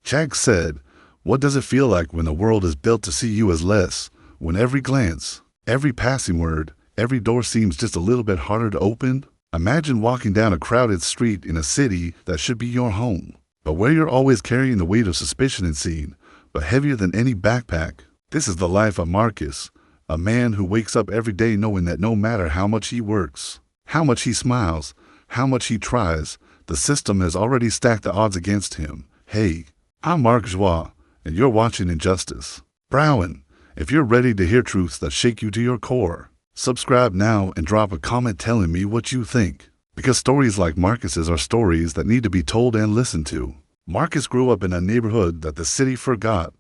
Chag said, "What does it feel like when the world is built to see you as less? When every glance, every passing word, every door seems just a little bit harder to open? Imagine walking down a crowded street in a city that should be your home, but where you're always carrying the weight of suspicion and seen, but heavier than any backpack. This is the life of Marcus, a man who wakes up every day knowing that no matter how much he works, how much he smiles, how much he tries, the system has already stacked the odds against him. Hey, I'm Mark Joie, and you're watching Injustice. Browen, if you're ready to hear truths that shake you to your core, subscribe now and drop a comment telling me what you think. Because stories like Marcus's are stories that need to be told and listened to. Marcus grew up in a neighborhood that the city forgot.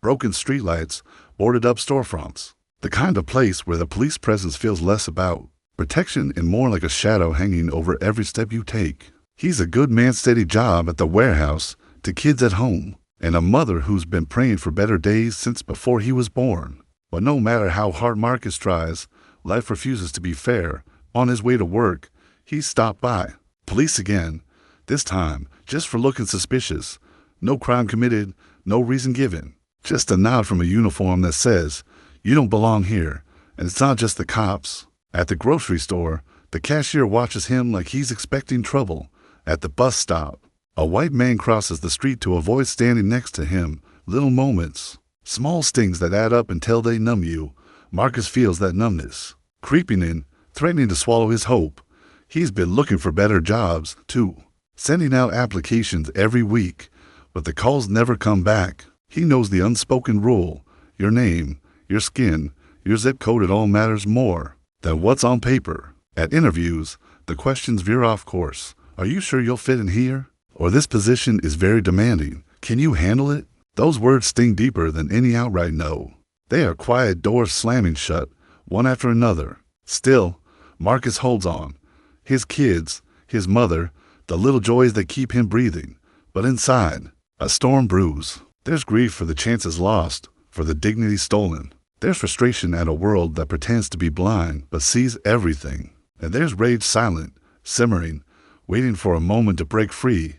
Broken streetlights, boarded up storefronts. The kind of place where the police presence feels less about protection and more like a shadow hanging over every step you take. He's a good man, steady job at the warehouse, to kids at home, and a mother who's been praying for better days since before he was born. But no matter how hard Marcus tries, life refuses to be fair. On his way to work, he stopped by. Police again, this time just for looking suspicious. No crime committed, no reason given. Just a nod from a uniform that says, "You don't belong here." And it's not just the cops. At the grocery store, the cashier watches him like he's expecting trouble. At the bus stop, a white man crosses the street to avoid standing next to him. Little moments, small stings that add up until they numb you. Marcus feels that numbness, creeping in, threatening to swallow his hope. He's been looking for better jobs, too, sending out applications every week, but the calls never come back. He knows the unspoken rule: your name, your skin, your zip code, it all matters more than what's on paper. At interviews, the questions veer off course. Are you sure you'll fit in here? Or this position is very demanding. Can you handle it? Those words sting deeper than any outright no. They are quiet doors slamming shut, one after another. Still, Marcus holds on. His kids, his mother, the little joys that keep him breathing. But inside, a storm brews. There's grief for the chances lost, for the dignity stolen. There's frustration at a world that pretends to be blind but sees everything. And there's rage silent, simmering, waiting for a moment to break free.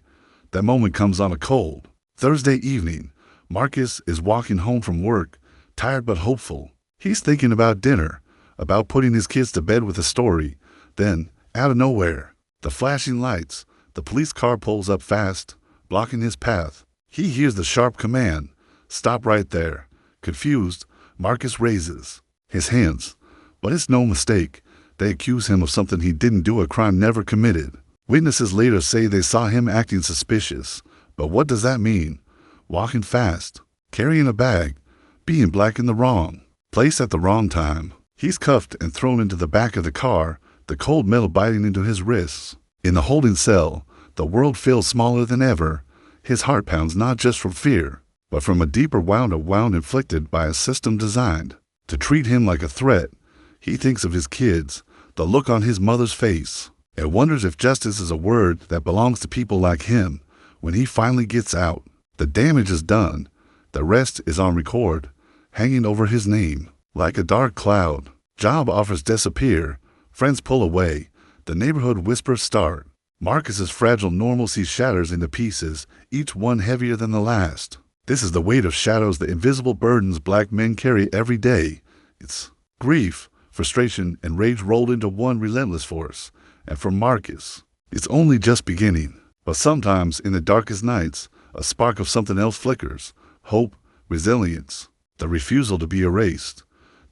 That moment comes on a cold Thursday evening. Marcus is walking home from work, tired but hopeful. He's thinking about dinner, about putting his kids to bed with a story. Then, out of nowhere, the flashing lights, the police car pulls up fast, blocking his path. He hears the sharp command, "Stop right there." Confused, Marcus raises his hands, but it's no mistake. They accuse him of something he didn't do, a crime never committed. Witnesses later say they saw him acting suspicious. But what does that mean? Walking fast, carrying a bag, being black in the wrong place at the wrong time. He's cuffed and thrown into the back of the car, the cold metal biting into his wrists. In the holding cell, the world feels smaller than ever. His heart pounds not just from fear, but from a deeper wound inflicted by a system designed to treat him like a threat. He thinks of his kids, the look on his mother's face, and wonders if justice is a word that belongs to people like him. When he finally gets out, the damage is done. The rest is on record, hanging over his name. Like a dark cloud, job offers disappear, friends pull away, the neighborhood whispers start. Marcus's fragile normalcy shatters into pieces, each one heavier than the last. This is the weight of shadows, the invisible burdens black men carry every day. It's grief, frustration, and rage rolled into one relentless force. And for Marcus, it's only just beginning. But sometimes, in the darkest nights, a spark of something else flickers. Hope, resilience, the refusal to be erased.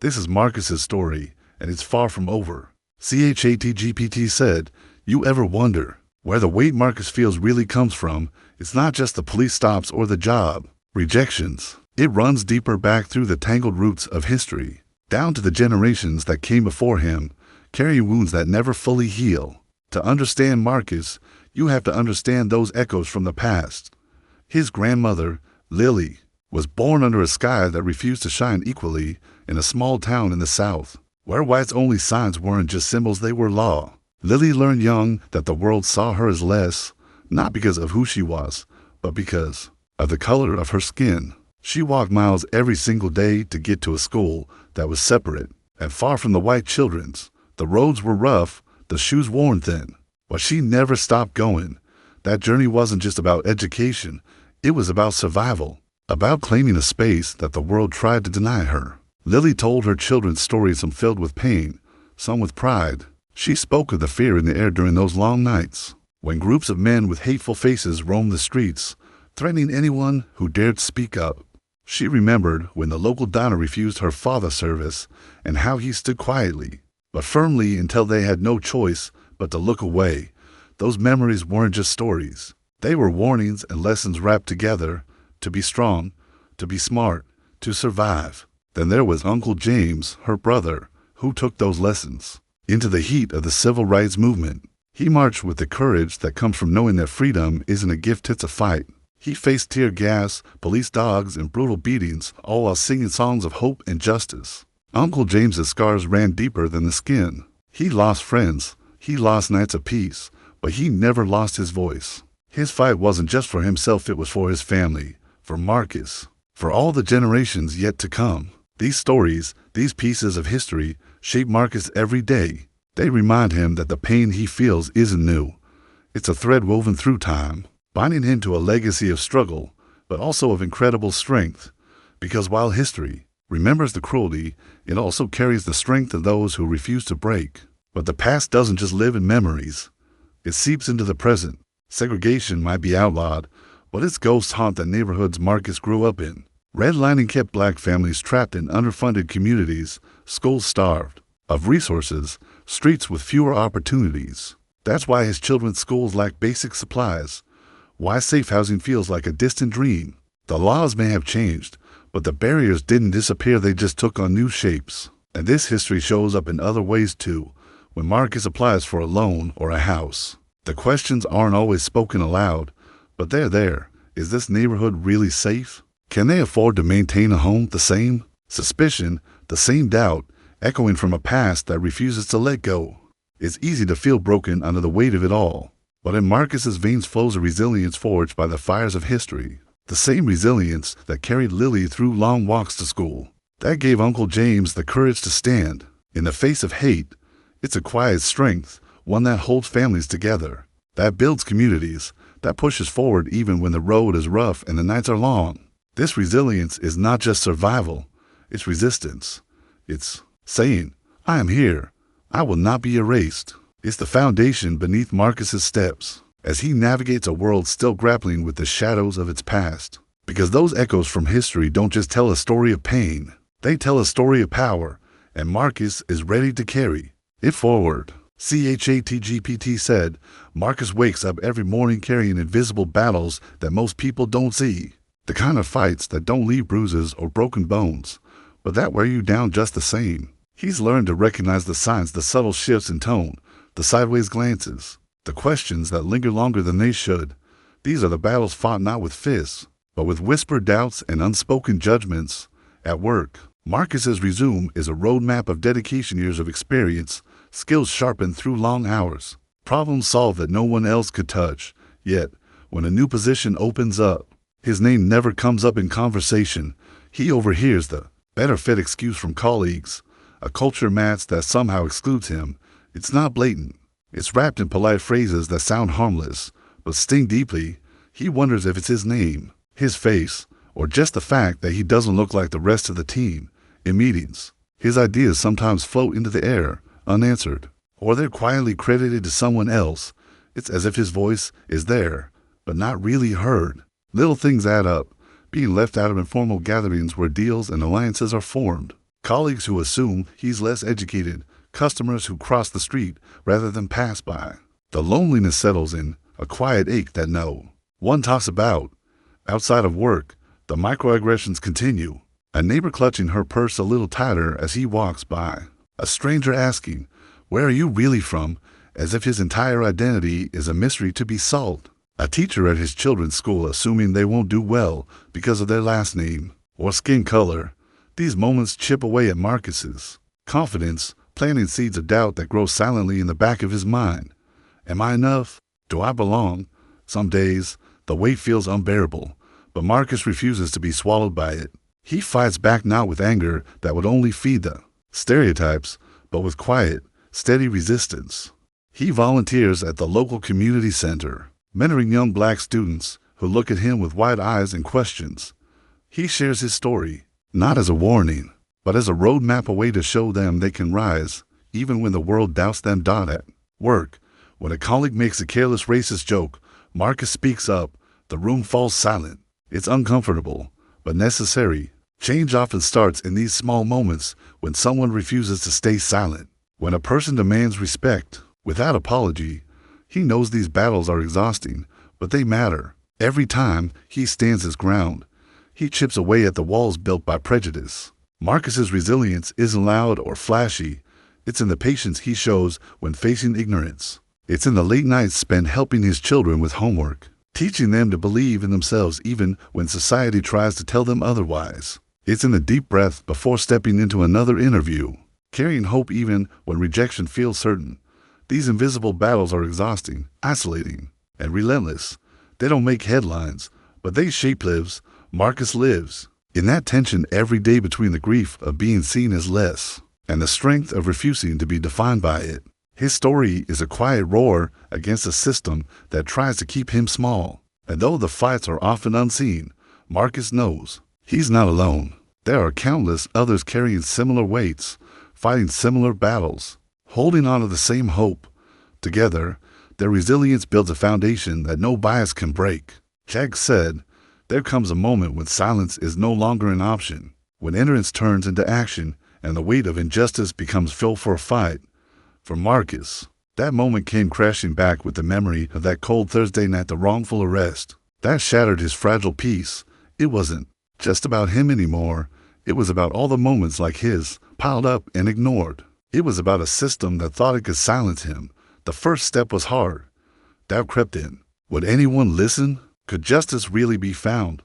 This is Marcus's story, and it's far from over. ChatGPT said, "You ever wonder where the weight Marcus feels really comes from? It's not just the police stops or the job rejections. It runs deeper back through the tangled roots of history, down to the generations that came before him, carrying wounds that never fully heal. To understand Marcus, you have to understand those echoes from the past. His grandmother, Lily, was born under a sky that refused to shine equally in a small town in the South, where whites' only signs weren't just symbols, they were law. Lily learned young that the world saw her as less, not because of who she was, but because of the color of her skin. She walked miles every single day to get to a school that was separate and far from the white children's. The roads were rough, the shoes worn thin, but she never stopped going. That journey wasn't just about education, It was about survival, about claiming a space that the world tried to deny her. Lily told her children stories, some filled with pain, some with pride. She spoke of the fear in the air during those long nights, when groups of men with hateful faces roamed the streets, threatening anyone who dared speak up. She remembered when the local diner refused her father service and how he stood quietly, but firmly until they had no choice but to look away. Those memories weren't just stories. They were warnings and lessons wrapped together: to be strong, to be smart, to survive. Then there was Uncle James, her brother, who took those lessons into the heat of the civil rights movement. He marched with the courage that comes from knowing that freedom isn't a gift, it's a fight. He faced tear gas, police dogs, and brutal beatings, all while singing songs of hope and justice. Uncle James's scars ran deeper than the skin. He lost friends, he lost nights of peace, but he never lost his voice. His fight wasn't just for himself, it was for his family, for Marcus, for all the generations yet to come. These stories, these pieces of history, shape Marcus every day. They remind him that the pain he feels isn't new. It's a thread woven through time, binding him to a legacy of struggle, but also of incredible strength. Because while history remembers the cruelty, it also carries the strength of those who refuse to break. But the past doesn't just live in memories. It seeps into the present. Segregation might be outlawed, but its ghosts haunt the neighborhoods Marcus grew up in. Redlining kept black families trapped in underfunded communities, schools starved of resources, streets with fewer opportunities. That's why his children's schools lack basic supplies, why safe housing feels like a distant dream. The laws may have changed, but the barriers didn't disappear, they just took on new shapes. And this history shows up in other ways too. When Marcus applies for a loan or a house, the questions aren't always spoken aloud, but they're there. Is this neighborhood really safe? Can they afford to maintain a home? The same suspicion, the same doubt, echoing from a past that refuses to let go. It's easy to feel broken under the weight of it all. But in Marcus's veins flows a resilience forged by the fires of history. The same resilience that carried Lily through long walks to school. That gave Uncle James the courage to stand in the face of hate. It's a quiet strength, one that holds families together, that builds communities, that pushes forward even when the road is rough and the nights are long. This resilience is not just survival, it's resistance. It's saying, I am here. I will not be erased. It's the foundation beneath Marcus's steps as he navigates a world still grappling with the shadows of its past. Because those echoes from history don't just tell a story of pain, they tell a story of power, and Marcus is ready to carry it forward. ChatGPT said, Marcus wakes up every morning carrying invisible battles that most people don't see. The kind of fights that don't leave bruises or broken bones, but that wear you down just the same. He's learned to recognize the signs, the subtle shifts in tone, the sideways glances, the questions that linger longer than they should. These are the battles fought not with fists, but with whispered doubts and unspoken judgments. At work, Marcus's resume is a roadmap of dedication, years of experience, skills sharpened through long hours, problems solved that no one else could touch. Yet, when a new position opens up, his name never comes up in conversation. He overhears the better fit excuse from colleagues, a culture match that somehow excludes him. It's not blatant. It's wrapped in polite phrases that sound harmless, but sting deeply. He wonders if it's his name, his face, or just the fact that he doesn't look like the rest of the team. In meetings, his ideas sometimes float into the air, unanswered, or they're quietly credited to someone else. It's as if his voice is there, but not really heard. Little things add up, being left out of informal gatherings where deals and alliances are formed, colleagues who assume he's less educated, customers who cross the street rather than pass by. The loneliness settles in, a quiet ache that no one talks about. Outside of work, the microaggressions continue. A neighbor clutching her purse a little tighter as he walks by. A stranger asking, "Where are you really from?" as if his entire identity is a mystery to be solved. A teacher at his children's school assuming they won't do well because of their last name or skin color. These moments chip away at Marcus's confidence, planting seeds of doubt that grow silently in the back of his mind. Am I enough? Do I belong? Some days, the weight feels unbearable, but Marcus refuses to be swallowed by it. He fights back not with anger that would only feed the stereotypes, but with quiet, steady resistance. He volunteers at the local community center, mentoring young black students, who look at him with wide eyes and questions. He shares his story, not as a warning, but as a roadmap, a way to show them they can rise, even when the world doubts them. At work, when a colleague makes a careless racist joke, Marcus speaks up. The room falls silent. It's uncomfortable, but necessary. Change often starts in these small moments, when someone refuses to stay silent. When a person demands respect, without apology. He knows these battles are exhausting, but they matter. Every time he stands his ground, he chips away at the walls built by prejudice. Marcus's resilience isn't loud or flashy. It's in the patience he shows when facing ignorance. It's in the late nights spent helping his children with homework, teaching them to believe in themselves even when society tries to tell them otherwise. It's in the deep breath before stepping into another interview, carrying hope even when rejection feels certain. These invisible battles are exhausting, isolating, and relentless. They don't make headlines, but they shape lives. Marcus lives in that tension every day between the grief of being seen as less and the strength of refusing to be defined by it. His story is a quiet roar against a system that tries to keep him small. And though the fights are often unseen, Marcus knows he's not alone. There are countless others carrying similar weights, fighting similar battles, holding on to the same hope. Together, their resilience builds a foundation that no bias can break. Chegg said, "There comes a moment when silence is no longer an option, when ignorance turns into action and the weight of injustice becomes fuel for a fight." For Marcus, that moment came crashing back with the memory of that cold Thursday night, the wrongful arrest. That shattered his fragile peace. It wasn't just about him anymore. It was about all the moments like his, piled up and ignored. It was about a system that thought it could silence him. The first step was hard. Doubt crept in. Would anyone listen? Could justice really be found?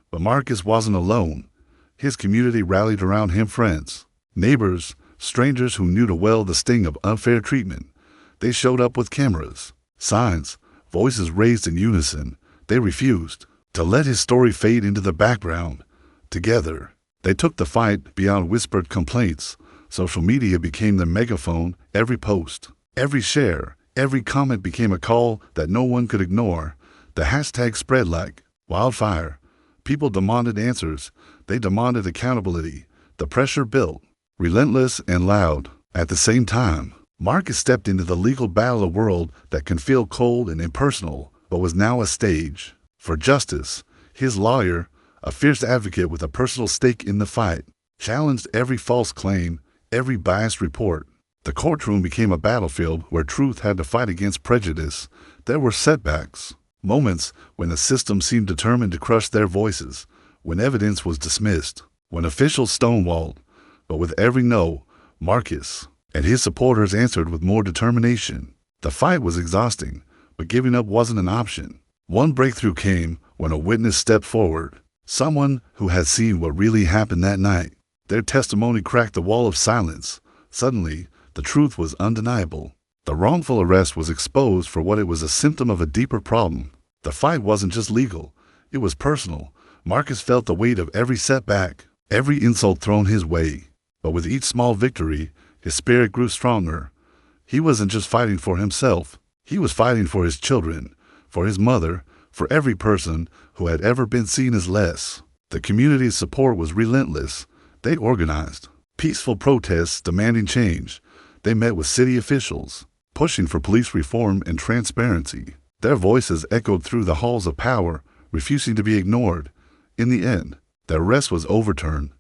But Marcus wasn't alone. His community rallied around him, friends, neighbors, strangers who knew too well the sting of unfair treatment. They showed up with cameras, signs, voices raised in unison. They refused to let his story fade into the background. Together, they took the fight beyond whispered complaints. Social media became their megaphone. Every post, every share, every comment became a call that no one could ignore. The hashtag spread like wildfire. People demanded answers. They demanded accountability. The pressure built, relentless and loud. At the same time, Marcus stepped into the legal battle, a world that can feel cold and impersonal, but was now a stage for justice. His lawyer, a fierce advocate with a personal stake in the fight, challenged every false claim, every biased report. The courtroom became a battlefield where truth had to fight against prejudice. There were setbacks, moments when the system seemed determined to crush their voices, when evidence was dismissed, when officials stonewalled. But with every no, Marcus and his supporters answered with more determination. The fight was exhausting, but giving up wasn't an option. One breakthrough came when a witness stepped forward, someone who had seen what really happened that night. Their testimony cracked the wall of silence. Suddenly, the truth was undeniable. The wrongful arrest was exposed for what it was, a symptom of a deeper problem. The fight wasn't just legal, it was personal. Marcus felt the weight of every setback, every insult thrown his way. But with each small victory, his spirit grew stronger. He wasn't just fighting for himself. He was fighting for his children, for his mother, for every person who had ever been seen as less. The community's support was relentless. They organized peaceful protests demanding change. They met with city officials, pushing for police reform and transparency. Their voices echoed through the halls of power, refusing to be ignored. In the end, the arrest was overturned.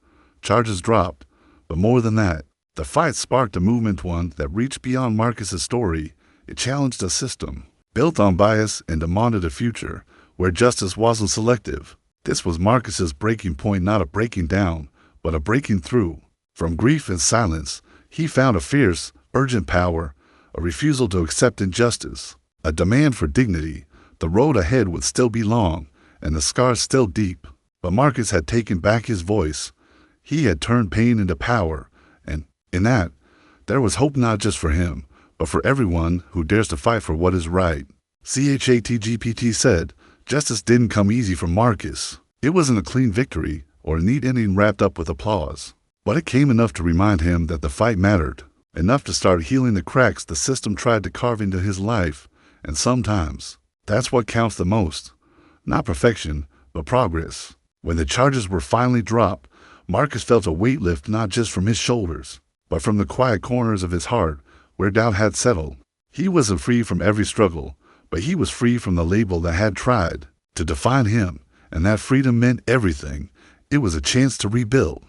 Charges dropped. But more than that, the fight sparked a movement, one that reached beyond Marcus's story. It challenged a system built on bias and demanded a future where justice wasn't selective. This was Marcus's breaking point, not a breaking down, but a breaking through. From grief and silence, he found a fierce, urgent power, a refusal to accept injustice, a demand for dignity. The road ahead would still be long, and the scars still deep. But Marcus had taken back his voice. He had turned pain into power, and in that, there was hope, not just for him, but for everyone who dares to fight for what is right. ChatGPT said, justice didn't come easy for Marcus. It wasn't a clean victory or a neat ending wrapped up with applause. But it came enough to remind him that the fight mattered, enough to start healing the cracks the system tried to carve into his life. And sometimes, that's what counts the most. Not perfection, but progress. When the charges were finally dropped, Marcus felt a weight lift not just from his shoulders, but from the quiet corners of his heart where doubt had settled. He wasn't free from every struggle, but he was free from the label that had tried to define him, and that freedom meant everything. It was a chance to rebuild,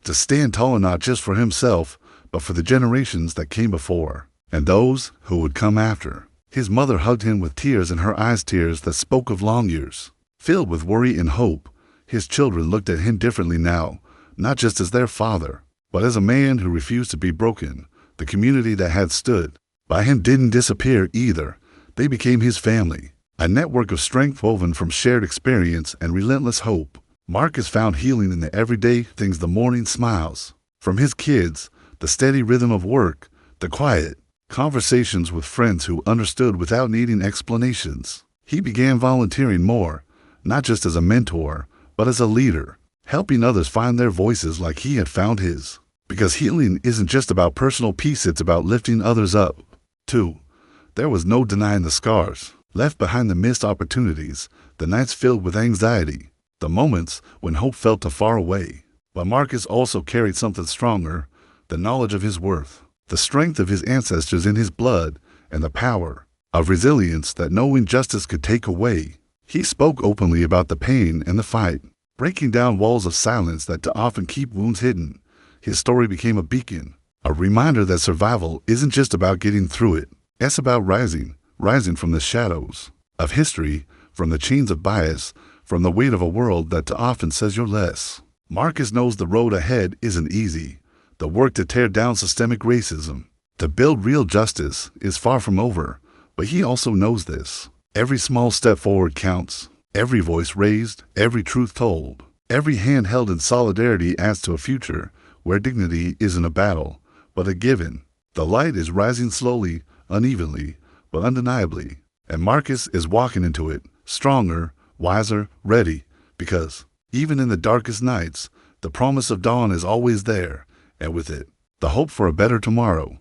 to stand tall not just for himself, but for the generations that came before, and those who would come after. His mother hugged him with tears in her eyes, tears that spoke of long years, filled with worry and hope. His children looked at him differently now, not just as their father, but as a man who refused to be broken. The community that had stood by him didn't disappear either. They became his family, a network of strength woven from shared experience and relentless hope. Marcus found healing in the everyday things, the morning smiles from his kids, the steady rhythm of work, the quiet conversations with friends who understood without needing explanations. He began volunteering more, not just as a mentor, but as a leader, helping others find their voices like he had found his. Because healing isn't just about personal peace, it's about lifting others up, too. There was no denying the scars left behind, the missed opportunities, the nights filled with anxiety, the moments when hope felt too far away. But Marcus also carried something stronger, the knowledge of his worth, the strength of his ancestors in his blood, and the power of resilience that no injustice could take away. He spoke openly about the pain and the fight, breaking down walls of silence that often keep wounds hidden. His story became a beacon, a reminder that survival isn't just about getting through it. It's about rising from the shadows of history, from the chains of bias, from the weight of a world that too often says you're less. Marcus knows the road ahead isn't easy. The work to tear down systemic racism, to build real justice, is far from over. But he also knows this. Every small step forward counts. Every voice raised, every truth told, every hand held in solidarity adds to a future where dignity isn't a battle, but a given. The light is rising slowly, unevenly, but undeniably, and Marcus is walking into it, stronger, wiser, ready, because even in the darkest nights, the promise of dawn is always there, and with it, the hope for a better tomorrow.